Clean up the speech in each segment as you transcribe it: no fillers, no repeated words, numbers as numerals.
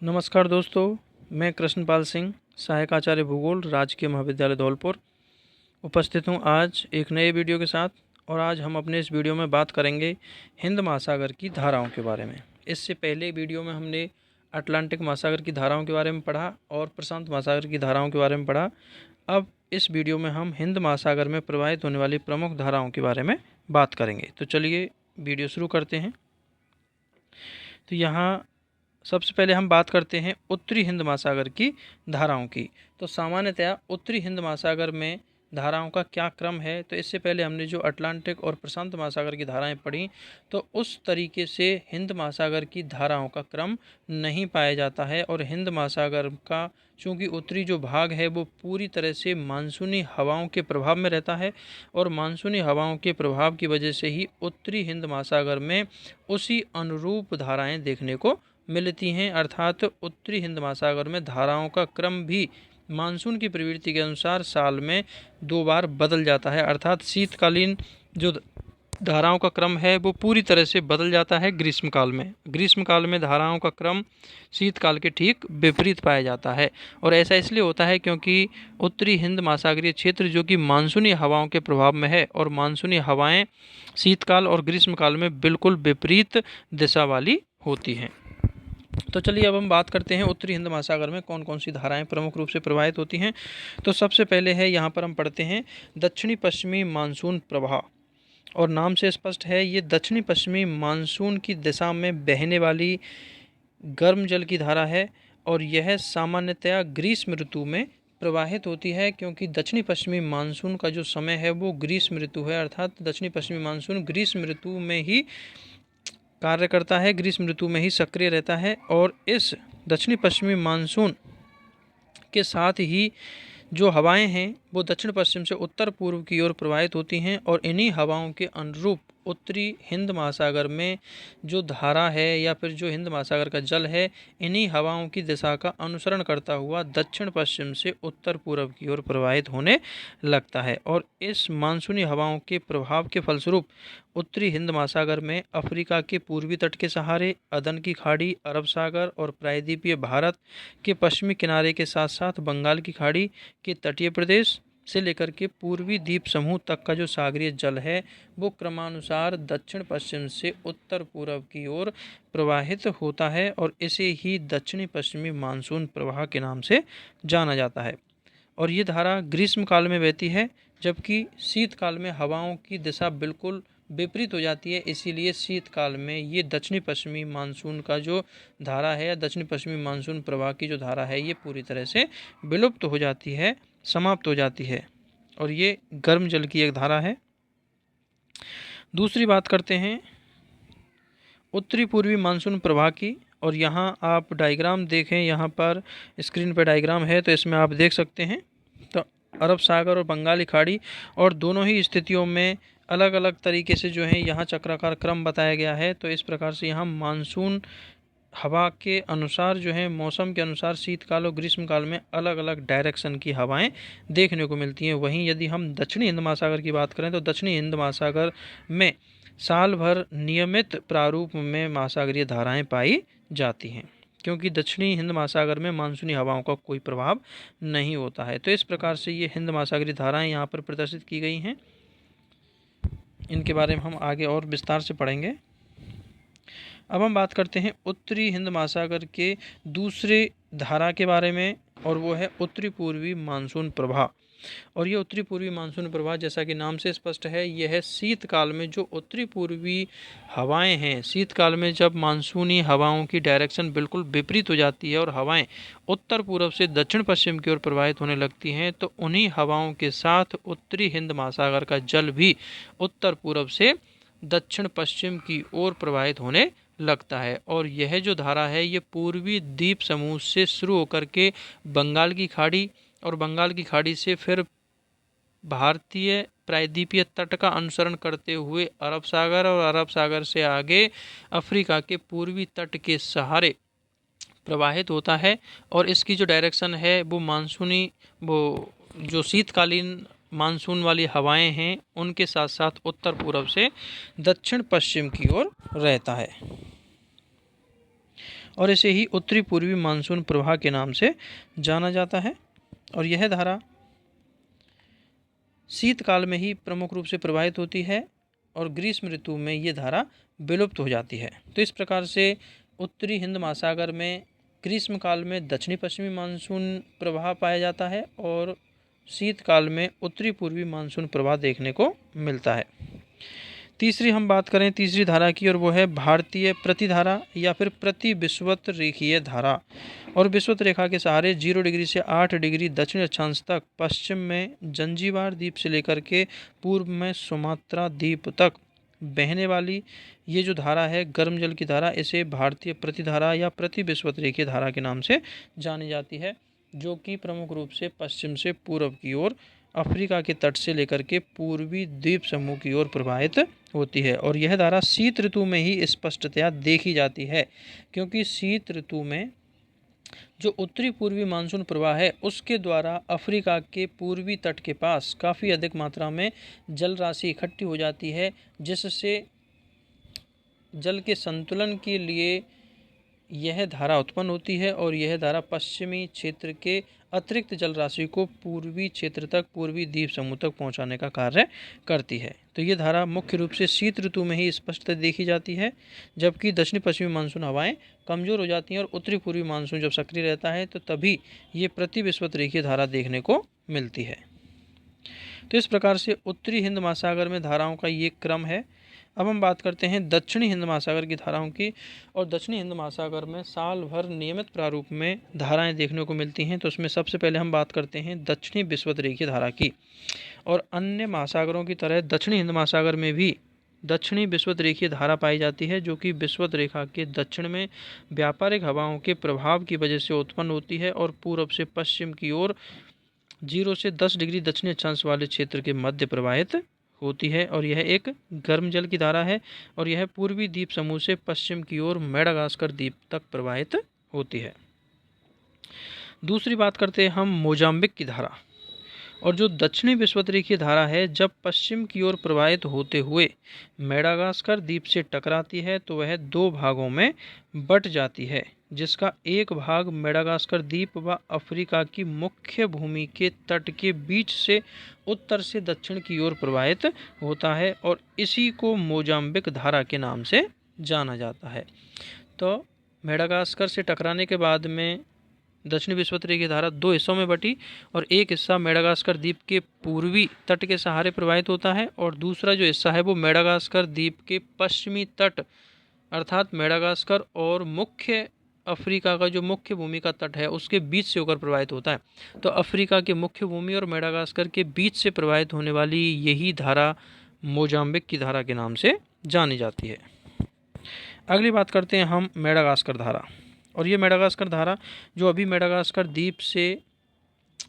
नमस्कार दोस्तों, मैं कृष्णपाल सिंह, सहायक आचार्य भूगोल, राजकीय महाविद्यालय धौलपुर उपस्थित हूँ आज एक नए वीडियो के साथ। और आज हम अपने इस वीडियो में बात करेंगे हिंद महासागर की धाराओं के बारे में। इससे पहले वीडियो में हमने अटलांटिक महासागर की धाराओं के बारे में पढ़ा और प्रशांत महासागर की धाराओं के बारे में पढ़ा। अब इस वीडियो में हम हिंद महासागर में प्रवाहित होने वाली प्रमुख धाराओं के बारे में बात करेंगे। तो चलिए वीडियो शुरू करते हैं। तो यहाँ सबसे पहले हम बात करते हैं उत्तरी हिंद महासागर की धाराओं की। तो सामान्यतया उत्तरी हिंद महासागर में धाराओं का क्या क्रम है, तो इससे पहले हमने जो अटलांटिक और प्रशांत महासागर की धाराएं पढ़ी, तो उस तरीके से हिंद महासागर की धाराओं का क्रम नहीं पाया जाता है। और हिंद महासागर का चूँकि उत्तरी जो भाग है वो पूरी तरह से मानसूनी हवाओं के प्रभाव में रहता है, और मानसूनी हवाओं के प्रभाव की वजह से ही उत्तरी हिंद महासागर में उसी अनुरूप धाराएं देखने को मिलती हैं। अर्थात उत्तरी हिंद महासागर में धाराओं का क्रम भी मानसून की प्रवृत्ति के अनुसार साल में 2 बार बदल जाता है। अर्थात शीतकालीन जो धाराओं का क्रम है वो पूरी तरह से बदल जाता है ग्रीष्मकाल में धाराओं का क्रम शीतकाल के ठीक विपरीत पाया जाता है। और ऐसा इसलिए होता है क्योंकि उत्तरी हिंद महासागरीय क्षेत्र जो कि मानसूनी हवाओं के प्रभाव में है, और मानसूनी हवाएं शीतकाल और ग्रीष्मकाल में बिल्कुल विपरीत दिशा वाली होती हैं। तो चलिए अब हम बात करते हैं उत्तरी हिंद महासागर में कौन कौन सी धाराएं प्रमुख रूप से प्रवाहित होती हैं। तो सबसे पहले है, यहाँ पर हम पढ़ते हैं दक्षिणी पश्चिमी मानसून प्रवाह। और नाम से स्पष्ट है, ये दक्षिणी पश्चिमी मानसून की दिशा में बहने वाली गर्म जल की धारा है, और यह सामान्यतया ग्रीष्म ऋतु में प्रवाहित होती है, क्योंकि दक्षिणी पश्चिमी मानसून का जो समय है वो ग्रीष्म ऋतु है। अर्थात दक्षिणी पश्चिमी मानसून ग्रीष्म ऋतु में ही कार्य करता है, ग्रीष्म ऋतु में ही सक्रिय रहता है। और इस दक्षिणी पश्चिमी मानसून के साथ ही जो हवाएं हैं वो दक्षिण पश्चिम से उत्तर पूर्व की ओर प्रवाहित होती हैं, और इन्हीं हवाओं के अनुरूप उत्तरी हिंद महासागर में जो धारा है या फिर जो हिंद महासागर का जल है, इन्हीं हवाओं की दिशा का अनुसरण करता हुआ दक्षिण पश्चिम से उत्तर पूर्व की ओर प्रवाहित होने लगता है। और इस मानसूनी हवाओं के प्रभाव के फलस्वरूप उत्तरी हिंद महासागर में अफ्रीका के पूर्वी तट के सहारे, अदन की खाड़ी, अरब सागर और प्रायद्वीपीय भारत के पश्चिमी किनारे के साथ साथ बंगाल की खाड़ी के तटीय प्रदेश से लेकर के पूर्वी द्वीप समूह तक का जो सागरीय जल है वो क्रमानुसार दक्षिण पश्चिम से उत्तर पूर्व की ओर प्रवाहित होता है, और इसे ही दक्षिणी पश्चिमी मानसून प्रवाह के नाम से जाना जाता है। और ये धारा ग्रीष्म काल में बहती है, जबकि शीतकाल में हवाओं की दिशा बिल्कुल विपरीत हो जाती है। इसीलिए शीतकाल में ये दक्षिणी पश्चिमी मानसून का जो धारा है या दक्षिणी पश्चिमी मानसून प्रवाह की जो धारा है ये पूरी तरह से विलुप्त हो जाती है, समाप्त हो जाती है, और ये गर्म जल की एक धारा है। दूसरी बात करते हैं उत्तरी पूर्वी मानसून प्रवाह की। और यहाँ आप डायग्राम देखें, यहाँ पर स्क्रीन पर डायग्राम है तो इसमें आप देख सकते हैं। तो अरब सागर और बंगाली खाड़ी, और दोनों ही स्थितियों में अलग अलग तरीके से जो है यहाँ चक्राकार क्रम बताया गया है। तो इस प्रकार से यहाँ मानसून हवा के अनुसार जो है मौसम के अनुसार शीतकाल और ग्रीष्मकाल में अलग अलग डायरेक्शन की हवाएं देखने को मिलती हैं। वहीं यदि हम दक्षिणी हिंद महासागर की बात करें तो दक्षिणी हिंद महासागर में साल भर नियमित प्रारूप में महासागरीय धाराएं पाई जाती हैं, क्योंकि दक्षिणी हिंद महासागर में मानसूनी हवाओं का कोई प्रभाव नहीं होता है। तो इस प्रकार से ये हिंद महासागरीय धाराएं यहाँ पर प्रदर्शित की गई हैं। इनके बारे में हम आगे और विस्तार से पढ़ेंगे। अब हम बात करते हैं उत्तरी हिंद महासागर के दूसरे धारा के बारे में, और वो है उत्तरी पूर्वी मानसून प्रवाह। और ये उत्तरी पूर्वी मानसून प्रवाह जैसा कि नाम से स्पष्ट है, यह है शीतकाल में जो उत्तरी पूर्वी हवाएं हैं, शीतकाल में जब मानसूनी हवाओं की डायरेक्शन बिल्कुल विपरीत हो जाती है और हवाएं उत्तर पूर्व से दक्षिण पश्चिम की ओर प्रवाहित होने लगती हैं, तो उन्हीं हवाओं के साथ उत्तरी हिंद महासागर का जल भी उत्तर पूर्व से दक्षिण पश्चिम की ओर प्रवाहित होने लगता है। और यह जो धारा है ये पूर्वी द्वीप समूह से शुरू होकर के बंगाल की खाड़ी, और बंगाल की खाड़ी से फिर भारतीय प्रायद्वीपीय तट का अनुसरण करते हुए अरब सागर, और अरब सागर से आगे अफ्रीका के पूर्वी तट के सहारे प्रवाहित होता है। और इसकी जो डायरेक्शन है वो मानसूनी, वो जो शीतकालीन मानसून वाली हवाएं हैं उनके साथ साथ उत्तर पूर्व से दक्षिण पश्चिम की ओर रहता है। और इसे ही उत्तरी पूर्वी मानसून प्रवाह के नाम से जाना जाता है। और यह धारा शीतकाल में ही प्रमुख रूप से प्रवाहित होती है और ग्रीष्म ऋतु में ये धारा विलुप्त हो जाती है। तो इस प्रकार से उत्तरी हिंद महासागर में ग्रीष्म काल में दक्षिणी पश्चिमी मानसून प्रवाह पाया जाता है और शीतकाल में उत्तरी पूर्वी मानसून प्रवाह देखने को मिलता है। तीसरी हम बात करें तीसरी धारा की, और वो है भारतीय प्रतिधारा या फिर प्रति विषुवत रेखीय धारा। और विषुवत रेखा के सहारे 0 डिग्री से 8 डिग्री दक्षिण अक्षांश तक पश्चिम में जंजीबार द्वीप से लेकर के पूर्व में सुमात्रा द्वीप तक बहने वाली ये जो धारा है गर्म जल की धारा, इसे भारतीय प्रतिधारा या प्रति विषुवत रेखीय धारा के नाम से जानी जाती है, जो कि प्रमुख रूप से पश्चिम से पूर्व की ओर अफ्रीका के तट से लेकर के पूर्वी द्वीप समूह की ओर प्रवाहित होती है। और यह धारा शीत ऋतु में ही स्पष्टतया देखी जाती है, क्योंकि शीत ऋतु में जो उत्तरी पूर्वी मानसून प्रवाह है उसके द्वारा अफ्रीका के पूर्वी तट के पास काफ़ी अधिक मात्रा में जल राशि इकट्ठी हो जाती है, जिससे जल के संतुलन के लिए यह धारा उत्पन्न होती है और यह धारा पश्चिमी क्षेत्र के अतिरिक्त जल राशि को पूर्वी क्षेत्र तक पूर्वी द्वीप समूह तक पहुंचाने का कार्य करती है। तो ये धारा मुख्य रूप से शीत ऋतु में ही स्पष्ट देखी जाती है, जबकि दक्षिणी पश्चिमी मानसून हवाएं कमज़ोर हो जाती हैं और उत्तरी पूर्वी मानसून जब सक्रिय रहता है तो तभी ये प्रति विषुवत रेखीय धारा देखने को मिलती है। तो इस प्रकार से उत्तरी हिंद महासागर में धाराओं का ये क्रम है। अब हम बात करते हैं दक्षिणी हिंद महासागर की धाराओं की। और दक्षिणी हिंद महासागर में साल भर नियमित प्रारूप में धाराएं देखने को मिलती हैं। तो उसमें सबसे पहले हम बात करते हैं दक्षिणी विषुवत रेखीय धारा की। और अन्य महासागरों की तरह दक्षिणी हिंद महासागर में भी दक्षिणी विषुवत रेखीय धारा पाई जाती है, जो कि विषुवत रेखा के दक्षिण में व्यापारिक हवाओं के प्रभाव की वजह से उत्पन्न होती है और पूर्व से पश्चिम की ओर 0 से 10 डिग्री दक्षिणी अक्षांश वाले क्षेत्र के मध्य प्रवाहित होती है। और यह एक गर्म जल की धारा है और यह पूर्वी द्वीप समूह से पश्चिम की ओर मेडागास्कर द्वीप तक प्रवाहित होती है। दूसरी बात करते हैं हम मोजाम्बिक की धारा। और जो दक्षिणी विषुवत रेखीय धारा है जब पश्चिम की ओर प्रवाहित होते हुए मेडागास्कर द्वीप से टकराती है तो वह 2 भागों में बट जाती है, जिसका एक भाग मेडागास्कर द्वीप व अफ्रीका की मुख्य भूमि के तट के बीच से उत्तर से दक्षिण की ओर प्रवाहित होता है और इसी को मोजाम्बिक धारा के नाम से जाना जाता है। तो मेडागास्कर से टकराने के बाद में दक्षिणी विषुवत रेखीय धारा 2 हिस्सों में बटी और एक हिस्सा मेडागास्कर द्वीप के पूर्वी तट के सहारे प्रवाहित होता है और दूसरा जो हिस्सा है वो मेडागास्कर द्वीप के पश्चिमी तट अर्थात मेडागास्कर और मुख्य अफ्रीका का जो मुख्य भूमि का तट है उसके बीच से होकर प्रवाहित होता है। तो अफ्रीका के मुख्य भूमि और मेडागास्कर के बीच से प्रवाहित होने वाली यही धारा मोजाम्बिक की धारा के नाम से जानी जाती है। अगली बात करते हैं हम मेडागास्कर धारा। और ये मेडागास्कर धारा जो अभी मेडागास्कर द्वीप से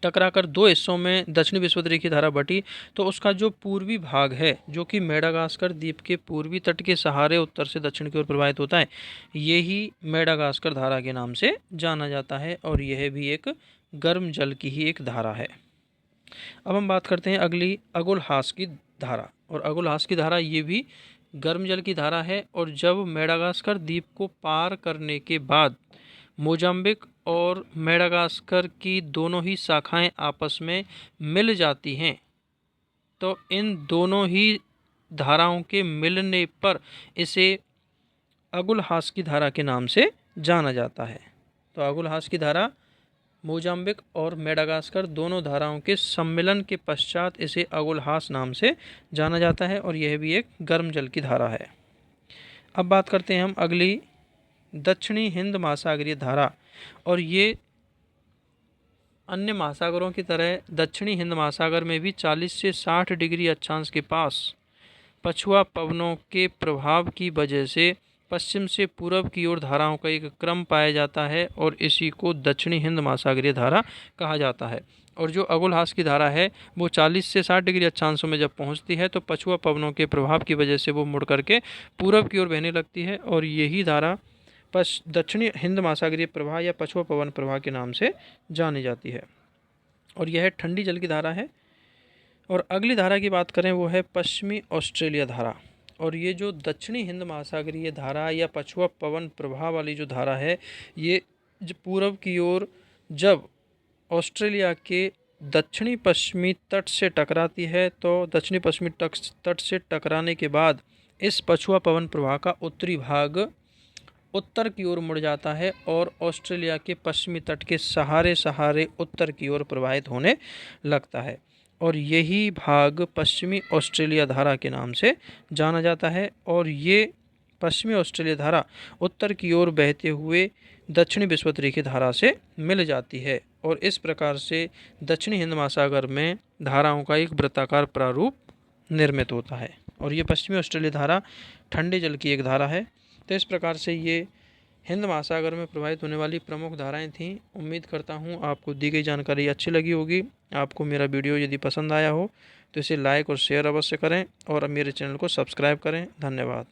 टकराकर 2 हिस्सों में दक्षिणी विषुवत रेखीय धारा बटी, तो उसका जो पूर्वी भाग है जो कि मेडागास्कर द्वीप के पूर्वी तट के सहारे उत्तर से दक्षिण की ओर प्रवाहित होता है, यही मेडागास्कर धारा के नाम से जाना जाता है और यह भी एक गर्म जल की ही एक धारा है। अब हम बात करते हैं अगली अगुलहास की धारा। और अगुलहास की धारा ये भी गर्म जल की धारा है और जब मेडागास्कर द्वीप को पार करने के बाद मोजाम्बिक और मेडागास्कर की दोनों ही शाखाएं आपस में मिल जाती हैं, तो इन दोनों ही धाराओं के मिलने पर इसे अगुलहास की धारा के नाम से जाना जाता है। तो अगुलहास की धारा मोजाम्बिक और मेडागास्कर दोनों धाराओं के सम्मिलन के पश्चात इसे अगुलहास नाम से जाना जाता है और यह भी एक गर्म जल की धारा है। अब बात करते हैं हम अगली दक्षिणी हिंद महासागरीय धारा। और ये अन्य महासागरों की तरह दक्षिणी हिंद महासागर में भी 40 से 60 डिग्री अक्षांश के पास पछुआ पवनों के प्रभाव की वजह से पश्चिम से पूर्व की ओर धाराओं का एक क्रम पाया जाता है और इसी को दक्षिणी हिंद महासागरीय धारा कहा जाता है। और जो अगुलहास की धारा है वो 40 से 60 डिग्री अक्षांशों में जब पहुंचती है तो पछुआ पवनों के प्रभाव की वजह से वो मुड़ करके पूर्व की ओर बहने लगती है और यही धारा दक्षिणी हिंद महासागरीय प्रवाह या पछुआ पवन प्रवाह के नाम से जानी जाती है और यह ठंडी जल की धारा है। और अगली धारा की बात करें वो है पश्चिमी ऑस्ट्रेलिया धारा। और ये जो दक्षिणी हिंद महासागरीय धारा या पछुआ पवन प्रवाह वाली जो धारा है, ये पूरब की ओर जब ऑस्ट्रेलिया के दक्षिणी पश्चिमी तट से टकराती है, तो दक्षिणी पश्चिमी तट से टकराने के बाद इस पछुआ पवन प्रवाह का उत्तरी भाग उत्तर की ओर मुड़ जाता है और ऑस्ट्रेलिया के पश्चिमी तट के सहारे उत्तर की ओर प्रवाहित होने लगता है, और यही भाग पश्चिमी ऑस्ट्रेलिया धारा के नाम से जाना जाता है। और ये पश्चिमी ऑस्ट्रेलिया धारा उत्तर की ओर बहते हुए दक्षिणी विषुवत रेखीय धारा से मिल जाती है, और इस प्रकार से दक्षिणी हिंद महासागर में धाराओं का एक वृत्ताकार प्रारूप निर्मित होता है। और ये पश्चिमी ऑस्ट्रेलिया धारा ठंडे जल की एक धारा है। तो इस प्रकार से ये हिंद महासागर में प्रवाहित होने वाली प्रमुख धाराएं थीं। उम्मीद करता हूँ आपको दी गई जानकारी अच्छी लगी होगी। आपको मेरा वीडियो यदि पसंद आया हो तो इसे लाइक और शेयर अवश्य करें और मेरे चैनल को सब्सक्राइब करें। धन्यवाद।